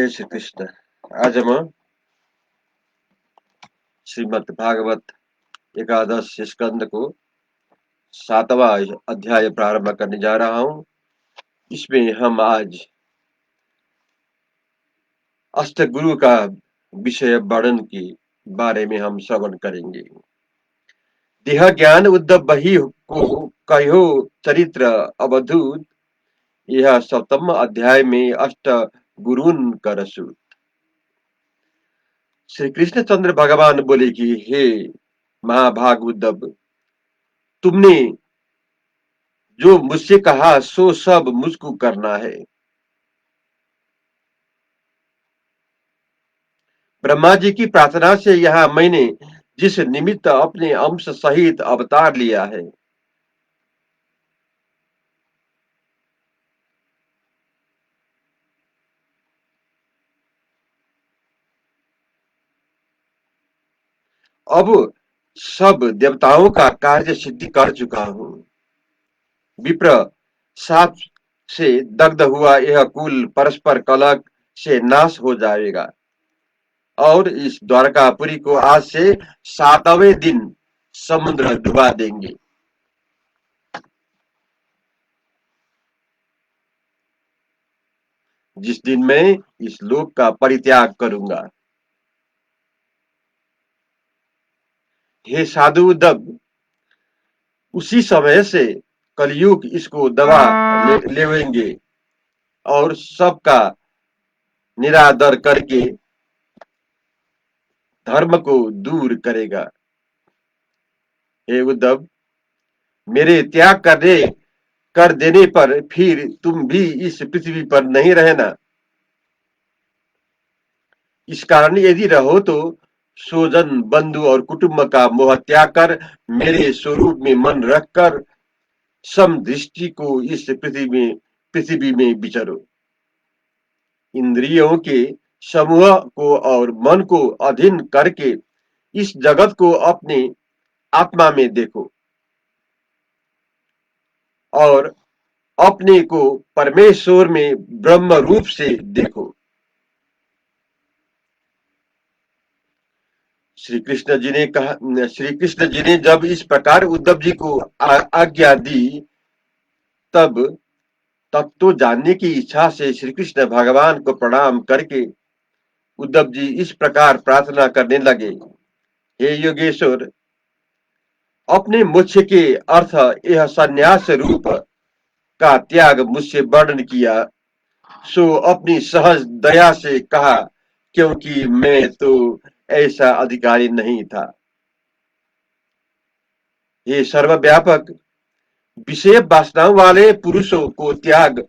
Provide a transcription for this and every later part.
जय श्री कृष्ण। आज हम श्रीमद् भागवत एकादश स्कंद को 7वां अध्याय प्रारंभ करने जा रहा हूँ। इसमें हम आज अष्टगुरु का विषय वर्णन के बारे में हम श्रवण करेंगे। देह ज्ञान उद्धव बही को कहो चरित्र अवधूत, यह 7वां अध्याय में अष्ट गुरुन कर सूत। श्री कृष्णचंद्र भगवान बोले कि हे महाभाग उद्धव, तुमने जो मुझसे कहा सो सब मुझको करना है। ब्रह्मा जी की प्रार्थना से यहाँ मैंने जिस निमित्त अपने अंश सहित अवतार लिया है, अब सब देवताओं का कार्य सिद्धि कर चुका हूँ। विप्र साप से दग्ध हुआ यह कुल परस्पर कलह से नाश हो जाएगा और इस द्वारकापुरी को आज से 7वें दिन समुद्र डुबा देंगे। जिस दिन मैं इस लोक का परित्याग करूंगा। हे साधु उद्धव, उसी समय से कलयुग इसको दबा लेवेंगे और सबका निरादर करके धर्म को दूर करेगा। हे उद्धव, मेरे त्याग कर देने पर फिर तुम भी इस पृथ्वी पर नहीं रहना। इस कारण यदि रहो तो स्वजन बंधु और कुटुंब का मोह त्याग कर मेरे स्वरूप में मन रखकर सम दृष्टि को इस पृथ्वी में विचरो। इंद्रियों के समूह को और मन को अधीन करके इस जगत को अपने आत्मा में देखो और अपने को परमेश्वर में ब्रह्म रूप से देखो। श्री कृष्ण जी ने जब इस प्रकार उद्धव जी को आज्ञा दी, तब तब तो जानने की इच्छा से श्री कृष्ण भगवान को प्रणाम करके उद्धव जी इस प्रकार प्रार्थना करने लगे। हे योगेश्वर, अपने मोक्ष के अर्थ यह संन्यास रूप का त्याग मुझसे वर्णन किया, सो अपनी सहज दया से कहा, क्योंकि मैं तो ऐसा अधिकारी नहीं था। ये सर्वव्यापक विषय वासनाओं वाले पुरुषों को त्याग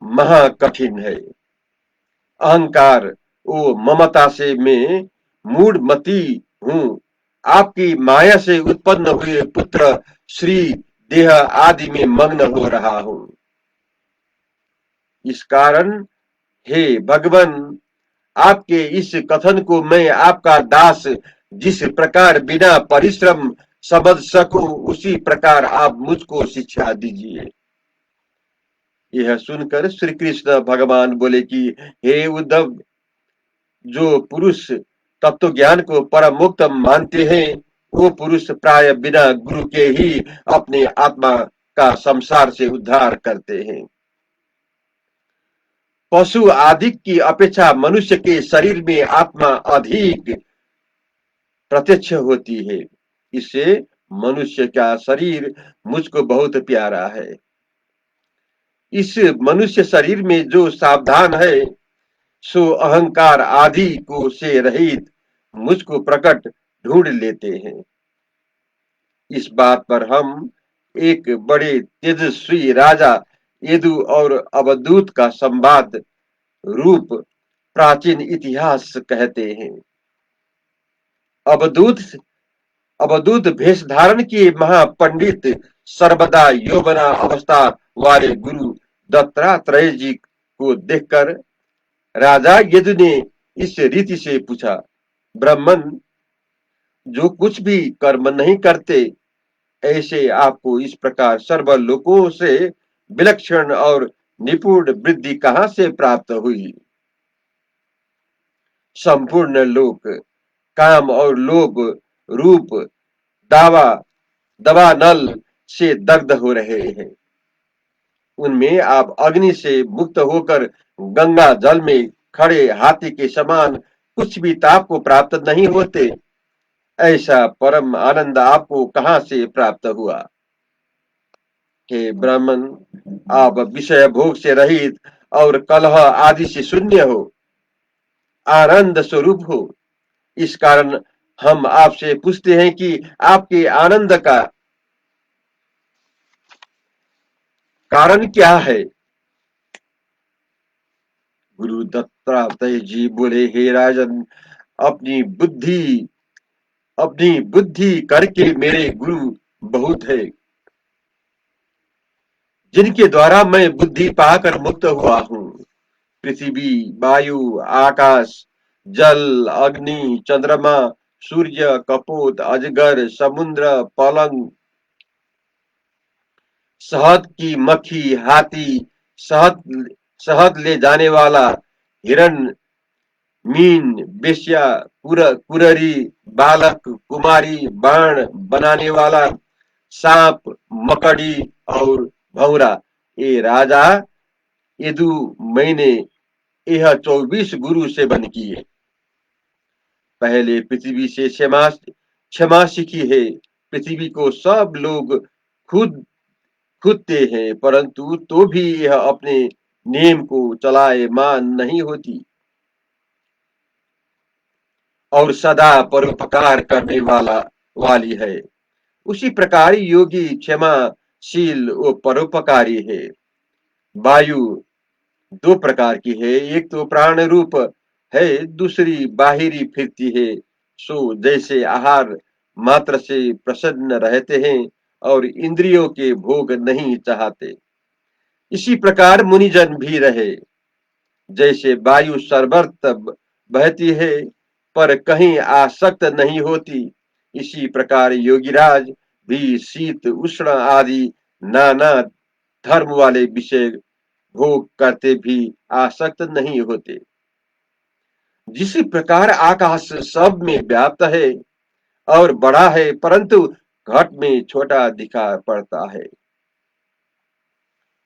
महा कठिन है। अहंकार ओ ममता से मैं मूढ़मती हूँ। आपकी माया से उत्पन्न हुए पुत्र श्री देह आदि में मग्न हो रहा हूँ। इस कारण हे भगवान, आपके इस कथन को मैं आपका दास जिस प्रकार बिना परिश्रम समझ सकूं, उसी प्रकार आप मुझको शिक्षा दीजिए। यह सुनकर श्री कृष्ण भगवान बोले कि हे उद्धव, जो पुरुष तत्व ज्ञान को परम मुक्त मानते हैं, वो पुरुष प्राय बिना गुरु के ही अपने आत्मा का संसार से उद्धार करते हैं। पशु आदि की अपेक्षा मनुष्य के शरीर में आत्मा अधिक प्रत्यक्ष होती है। इससे मनुष्य का शरीर मुझको बहुत प्यारा है। इस मनुष्य शरीर में जो सावधान है, सो अहंकार आदि को से रहित मुझको प्रकट ढूंढ लेते हैं। इस बात पर हम एक बड़े तेजस्वी राजा यदु और अवधूत का संवाद रूप प्राचीन इतिहास कहते हैं। अवधूत अवधूत वेश धारण किए महापंडित सर्वदा यौवना अवस्था वाले गुरु दत्तात्रेय जी को देखकर राजा यदु ने इस रीति से पूछा, ब्राह्मण, जो कुछ भी कर्म नहीं करते, ऐसे आपको इस प्रकार सर्वलोकों से विलक्षण और निपुण वृद्धि कहाँ से प्राप्त हुई? संपूर्ण लोक काम और लोभ रूप दावा दबा नल से दग्ध हो रहे हैं। उनमें आप अग्नि से मुक्त होकर गंगा जल में खड़े हाथी के समान कुछ भी ताप को प्राप्त नहीं होते। ऐसा परम आनंद आपको कहां से प्राप्त हुआ? हे ब्राह्मण, आप विषय भोग से रहित और कलह आदि से शून्य हो, आनंद स्वरूप हो। इस कारण हम आपसे पूछते हैं कि आपके आनंद का कारण क्या है? गुरु दत्तात्रेय जी बोले, हे राजन, अपनी बुद्धि अपनी बुद्धि करके मेरे गुरु बहुत है, जिनके द्वारा मैं बुद्धि पाकर मुक्त हुआ हूँ। पृथ्वी, वायु, आकाश, जल, अग्नि, चंद्रमा, सूर्य, कपोत, अजगर, समुद्र, पलंग, शहद की मक्खी, हाथी, शहद शहद ले जाने वाला हिरण, मीन, बेश्या, कुररी, बालक, कुमारी, बाण बनाने वाला सांप, मकड़ी और भौरा, ये राजा यदु मैंने यह 24 गुरु से बन किए। पहले पृथ्वी से क्षमा सीखी है। पृथ्वी को सब लोग खुद खुदते हैं, परंतु तो भी यह अपने नेम को चलाए मान नहीं होती और सदा परोपकार करने वाली है। उसी प्रकार योगी क्षमाशील व परोपकारी है। वायु दो प्रकार की है, एक तो प्राण रूप है, दूसरी बाहिरी फिरती है। सो जैसे आहार मात्र से प्रसन्न रहते हैं और इंद्रियों के भोग नहीं चाहते, इसी प्रकार मुनिजन भी रहे। जैसे वायु सर्वत्र बहती है पर कहीं आसक्त नहीं होती, इसी प्रकार योगीराज भी शीत उष्ण आदि नाना धर्म वाले विषय भोग करते भी आसक्त नहीं होते। जिस प्रकार आकाश सब में व्याप्त है और बड़ा है, परंतु घट में छोटा दिखा पड़ता है,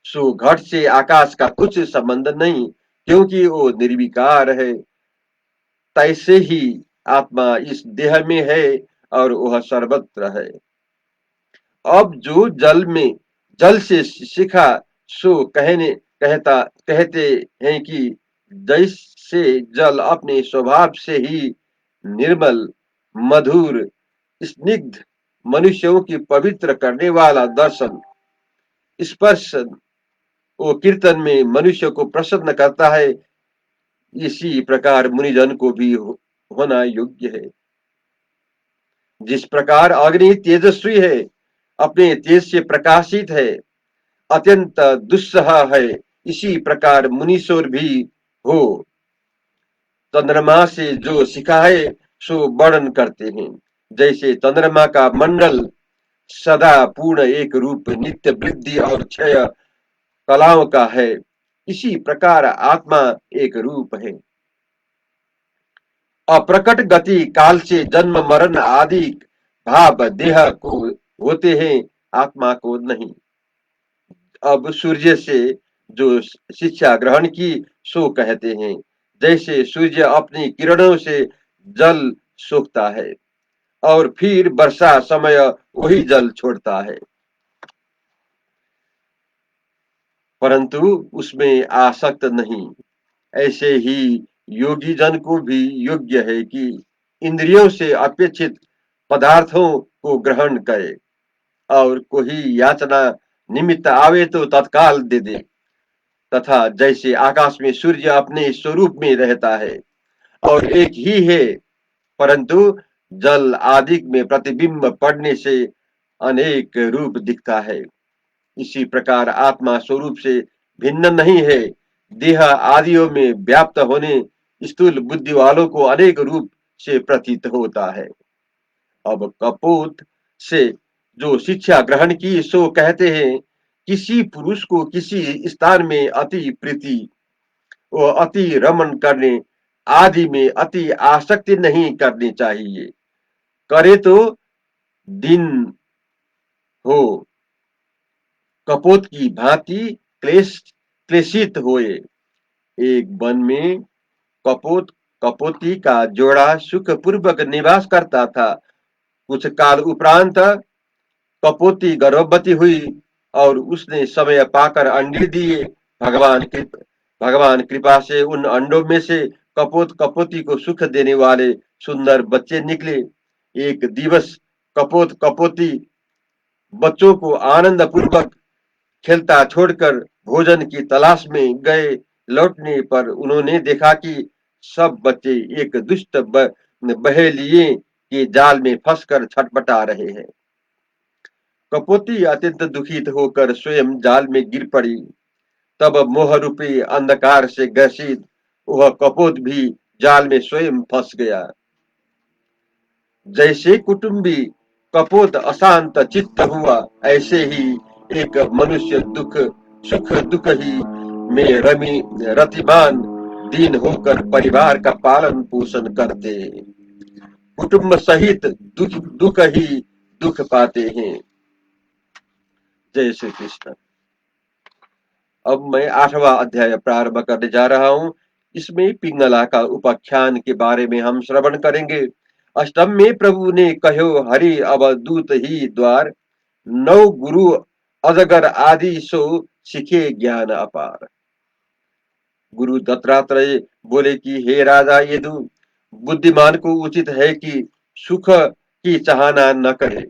सो घट से आकाश का कुछ संबंध नहीं, क्योंकि वो निर्विकार है। तैसे ही आत्मा इस देह में है और वह सर्वत्र है। अब जो जल से सीखा, सो कहते हैं कि जैसे जल अपने स्वभाव से ही निर्मल, मधुर, स्निग्ध, मनुष्यों की पवित्र करने वाला दर्शन, स्पर्श वो कीर्तन में मनुष्य को प्रसन्न करता है, इसी प्रकार मुनिजन को भी होना योग्य है। जिस प्रकार अग्नि तेजस्वी है, अपने तेज से प्रकाशित है, अत्यंत दुस्सह है, इसी प्रकार मुनीश्वर भी हो। चंद्रमा से जो सिखाए सो वर्णन करते हैं। जैसे चंद्रमा का मंडल सदा पूर्ण एक रूप, नित्य वृद्धि और क्षय कलाओं का है, इसी प्रकार आत्मा एक रूप है, अप्रकट गति काल से जन्म मरण आदि भाव देह को होते हैं, आत्मा को नहीं। अब सूर्य से जो शिक्षा ग्रहण की, सो कहते हैं। जैसे सूर्य अपनी किरणों से जल सोखता है और फिर वर्षा समय वही जल छोड़ता है, परंतु उसमें आसक्त नहीं। ऐसे ही योगी जन को भी योग्य है कि इंद्रियों से अपेक्षित पदार्थों को ग्रहण करे और कोई याचना निमित्त आवे तो तत्काल दे दे। तथा जैसे आकाश में सूर्य अपने स्वरूप में रहता है और एक ही है, परंतु जल आदि में प्रतिबिंब पड़ने से अनेक रूप दिखता है, इसी प्रकार आत्मा स्वरूप से भिन्न नहीं है। देह आदियों में व्याप्त होने स्थूल बुद्धि वालों को अनेक रूप से प्रतीत होता है। अब कपूत से जो शिक्षा ग्रहण की, सो कहते हैं किसी पुरुष को किसी स्थान में अति प्रीति व अति रमन करने आदि में अति आसक्ति नहीं करनी चाहिए। करे तो दिन हो कपोत की भांति क्लेशित होए। एक वन में कपोत कपोती का जोड़ा सुख पूर्वक निवास करता था। कुछ काल उपरांत कपोती गर्भवती हुई और उसने समय पाकर अंडे दिए। भगवान कृप भगवान कृपा से उन अंडों में से कपोत कपोती को सुख देने वाले सुंदर बच्चे निकले। एक दिवस कपोत कपोती बच्चों को आनंद पूर्वक खेलता छोड़कर भोजन की तलाश में गए। लौटने पर उन्होंने देखा कि सब बच्चे एक दुष्ट बहेलिये के जाल में फंसकर छटपटा रहे हैं। कपोती अत्यंत दुखित होकर स्वयं जाल में गिर पड़ी। तब मोह रूपी अंधकार से ग्रसित वह कपोत भी जाल में स्वयं फंस गया। जैसे कुटुंबी कपोत अशांत चित्त हुआ, ऐसे ही एक मनुष्य सुख दुख ही में रतिमान दीन होकर परिवार का पालन पोषण करते, कुटुंब सहित दुख ही दुख पाते हैं। जय श्री कृष्ण। अब मैं 8वां अध्याय प्रारंभ करने जा रहा हूँ। इसमें पिंगला का उपाख्यान के बारे में हम श्रवण करेंगे। अष्टम में प्रभु ने कहो हरि अवधूत ही द्वार, नौ गुरु अजगर आदि सो सीखे ज्ञान अपार। गुरु दत्तात्रेय बोले कि हे राजा यदु, बुद्धिमान को उचित है कि सुख की चाहना न करे।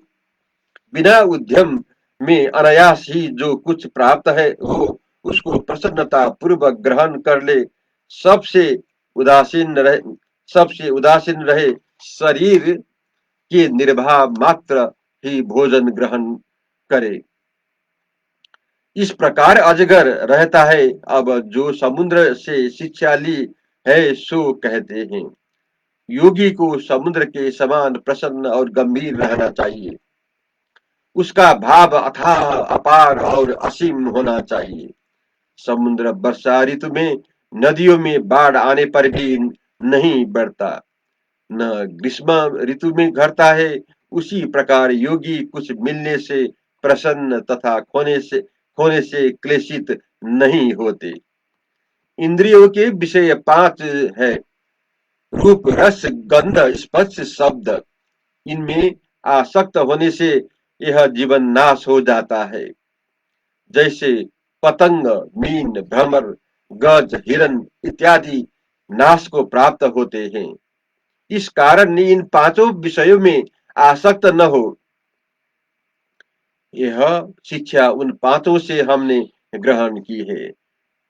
बिना उद्यम में अनायास ही जो कुछ प्राप्त है वो उसको प्रसन्नता पूर्वक ग्रहण कर ले। सबसे सबसे उदासीन रहे, शरीर के निर्वाह मात्र ही भोजन ग्रहण करे। इस प्रकार अजगर रहता है। अब जो समुद्र से शिक्षा ली है सो कहते हैं। योगी को समुद्र के समान प्रसन्न और गंभीर रहना चाहिए। उसका भाव अथाह अपार और असीम होना चाहिए। समुद्र वर्षा ऋतु में नदियों में बाढ़ आने पर भी नहीं बढ़ता, न ग्रीष्म ऋतु में घटता है। उसी प्रकार योगी कुछ मिलने से प्रसन्न तथा खोने से क्लेशित नहीं होते। इंद्रियों के विषय 5 है, रूप रस गंध स्पर्श शब्द। इनमें आसक्त होने से यह जीवन नाश हो जाता है। जैसे पतंग, मीन, भ्रमर, गज, हिरण इत्यादि नाश को प्राप्त होते हैं। इस कारण इन 5 विषयों में आसक्त न हो। यह शिक्षा उन 5 से हमने ग्रहण की है।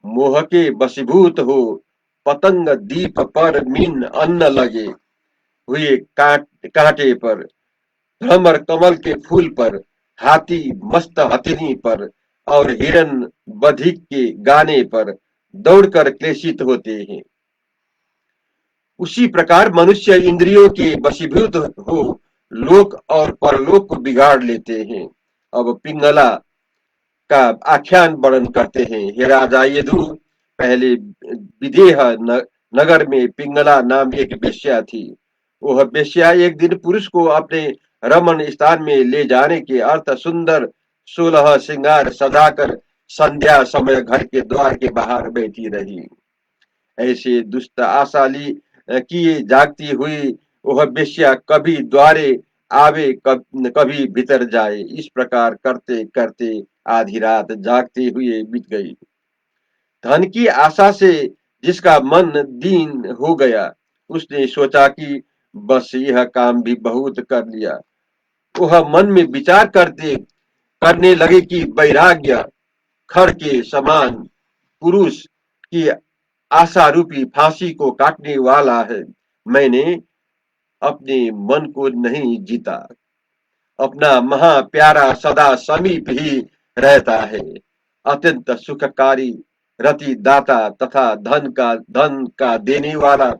मोह के वशीभूत हो, पतंग दीप पर, मीन अन्न लगे हुए कांटे पर, भ्रमर कमल के फूल पर, हाथी मस्त हथिनी पर और हिरण बधिक के गाने पर दौड़कर क्लेशित होते हैं। उसी प्रकार मनुष्य इंद्रियों के वशीभूत हो लोक और परलोक को बिगाड़ लेते हैं। अब पिंगला का आख्यान वर्णन करते हैं। हे राजा यदु, पहले विदेह नगर में पिंगला नाम एक वेश्या थी। वह वेश्या एक दिन पुरुष को अपने रमन स्थान में ले जाने के अर्थ सुंदर 16 श्रृंगार सजाकर संध्या समय घर के द्वार के बाहर बैठी रही। ऐसे दुष्ट आशाली किए जागती हुई वह वेश्या कभी द्वारे आवे कभी भीतर जाए। इस प्रकार करते करते आधी रात जागते हुए बीत गई। धन की आशा से जिसका मन दीन हो गया, उसने सोचा कि बस यह काम भी बहुत कर लिया। वह मन में विचार करने लगे कि वैराग्य खड़ के समान पुरुष की आशा रूपी फांसी को काटने वाला है। मैंने अपने मन को नहीं जीता। अपना महा प्यारा सदा समीप ही रहता है। अत्यंत सुखकारी रति दाता तथा धन का देने वाला,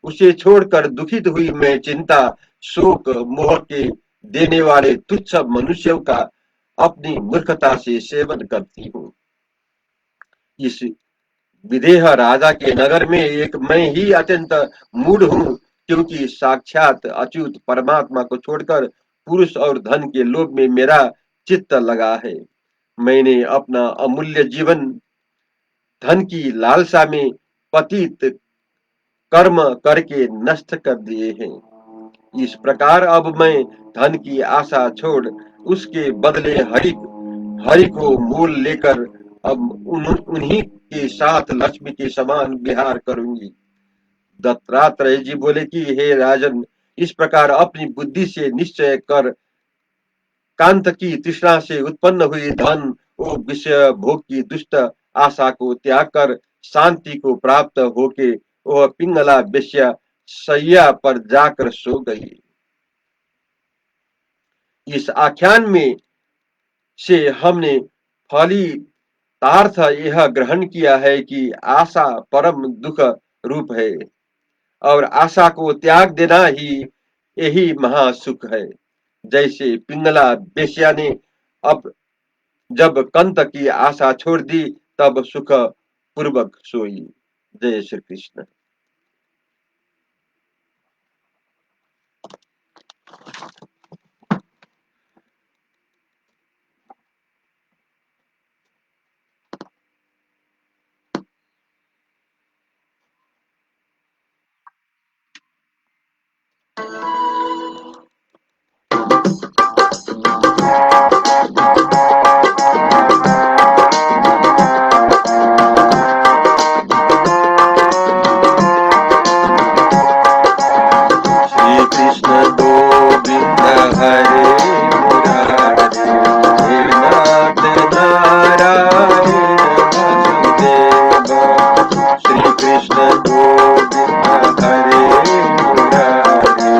उसे छोड़कर दुखित हुई मैं चिंता शोक मोह के देने वाले तुच्छ मनुष्यों का अपनी मूर्खता से सेवन करती हूँ। इस विदेह राजा के नगर में एक मैं ही अत्यंत मूढ़ हूँ, क्योंकि साक्षात अच्युत परमात्मा को छोड़कर पुरुष और धन के लोभ में मेरा चित्त लगा है। मैंने अपना अमूल्य जीवन धन की लालसा में पतित कर्म करके नष्ट कर दिए हैं। इस प्रकार अब मैं धन की आशा छोड़ उसके बदले हरि को मोल लेकर अब उन्हीं के साथ लक्ष्मी के समान विहार करूंगी। दत्तात्रेय जी बोले कि हे राजन, इस प्रकार अपनी बुद्धि से निश्चय कर कांत की तृष्णा से उत्पन्न हुई धन और विषय भोग की दुष्ट आशा को त्याग कर शांति को प्राप्त होके वह पिंगला वेश्या सैया पर जाकर सो गई। इस आख्यान में से हमने फलितार्थ यह ग्रहण किया है कि आशा परम दुख रूप है और आशा को त्याग देना ही यही महासुख है। जैसे पिंगला वेश्या ने अब जब कंत की आशा छोड़ दी तब सुख पूर्वक सोई। जय श्री कृष्ण। श्री कृष्ण गोविंद हरे मुरारे, हे नाथ नारायण वासुदेवा। श्री कृष्ण गोविंद हरे मुरारे,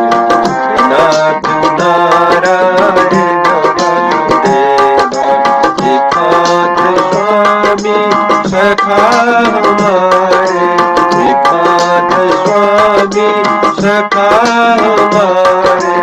हे नाथ नारायण वासुदेवा। एकमात्र स्वामी सखा हमारे, एकमात्र स्वामी सखा हमारे।